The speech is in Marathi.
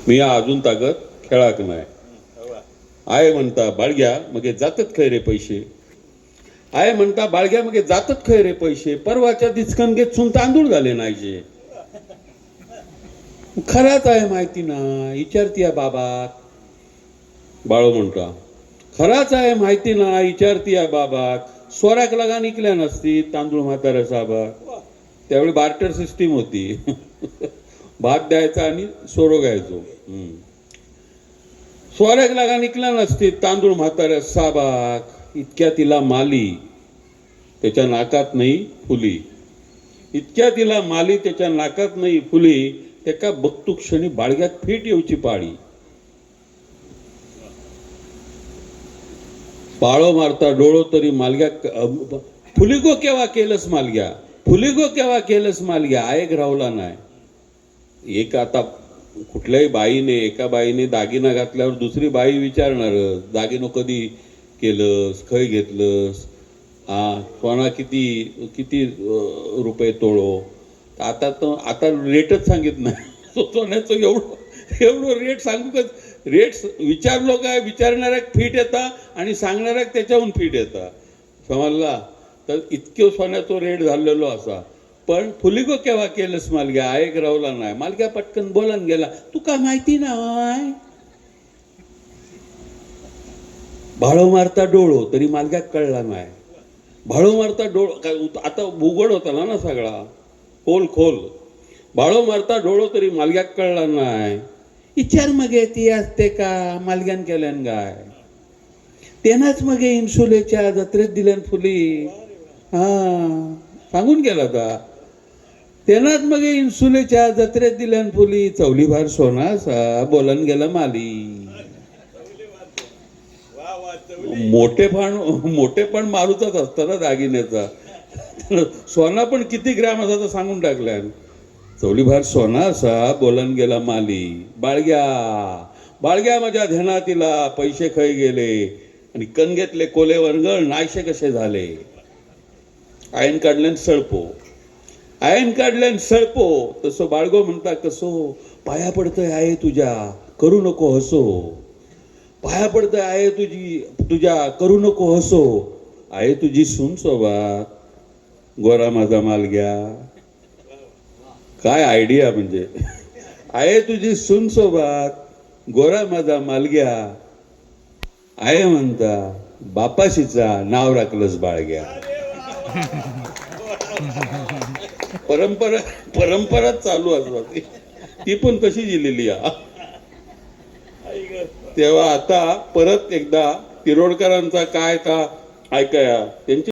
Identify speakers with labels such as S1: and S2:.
S1: मी अजून ताकद खेळाक नाही आय म्हणता बाळग्या मगे जातत खय रे पैसे आय म्हणता बाळग्या मगे जातत खय रे पैसे परवाच्या दिचकन घेतसून तांदूळ झाले नाहीचे खराच आहे माहिती ना विचारती या बाबाक बाळो म्हणता खराच आहे माहिती ना विचारती या बाबाक स्वराक लागा निकल्या नसती तांदूळ म्हाताऱ्या साहेबाक त्यावेळी बार्टर सिस्टीम होती भात द्यायचा आणि सोरो घ्यायचो स्वराक लागा निकल्या नसती तांदूळ म्हाताऱ्या साहेबाक इतक्या तिला माली त्याच्या नाकात नाही फुली इतक्या तिला माली त्याच्या नाकात नाही फुली त्याका बघतू क्षणी बाळग्यात फीट येऊची पाळी पाळो मारता डोळो तरी मालग्या फुलिगो केव्हा केलंस मालग्या फुलिगो केव्हा केलंस मालग्या आयक रावला नाही एक आता कुठल्याही बाईने एका बाईने दागिना घातल्यावर दुसरी बाई विचारणार दागिनो कधी केलंस खय घेतलंस सोना किती किती रुपये तोळो आता रेटच सांगित नाही सोन्याचं एवढं रेट सांगू का रेट विचारलो काय विचारणाऱ्या फीट येता आणि सांगणाऱ्या त्याच्याहून फीट येता समजला तर इतके सोन्याचा रेट झालेलो असा पण फुलिगो केव्हा केलंस मालग्या आयक रावला नाही मालग्या पटकन बोलान गेला तू का माहिती नाही भाळो मारता डोळो तरी मालग्याक कळला नाही भाळो मारता डोळो आता उघड होता ना सगळा खोल भाळो मारता डोळो तरी मालग्याक कळला नाही विचार मगे ती असते का मालग्यान केल्यान गाय तेनाच मगे इन्सुलेच्या जत्रेत दिल्यान फुली सांगून गेला होता तेनाच मगे इन्सुलेच्या जत्रेत दिल्यान फुली चवली भार सोना असा बोलन गेला माली मोठेपण मारूचाच असतं ना दागिन्याचा सोना पण किती ग्रॅम असा तर सांगून टाकल्यान चवली भार सोना असा बोलन गेला माली बाळग्या माझ्या ध्यानातीला पैसे खय गेले आणि कणगेतले कोले वर्गळ नाहीसे कसे झाले आयन काढल्यान सळपो तसं बाळगो म्हणता कसो पाया पडतंय आहे तुझ्या करू नको हसो पाया पडतंय आहे तुझ्या करू नको हसो आहे तुझी सून सोबत गोरा माझा मालग्या काय आयडिया म्हणजे आहे तुझी सून सोबत गोरा माझा मालग्या आहे म्हणता बापाशीचा नाव राखलंस बाळग्या परंपराच चालू असतात ती पण तशी दिलेली तेव्हा आता परत एकदा तिरोडकरांचा काय का ऐकाया त्यांची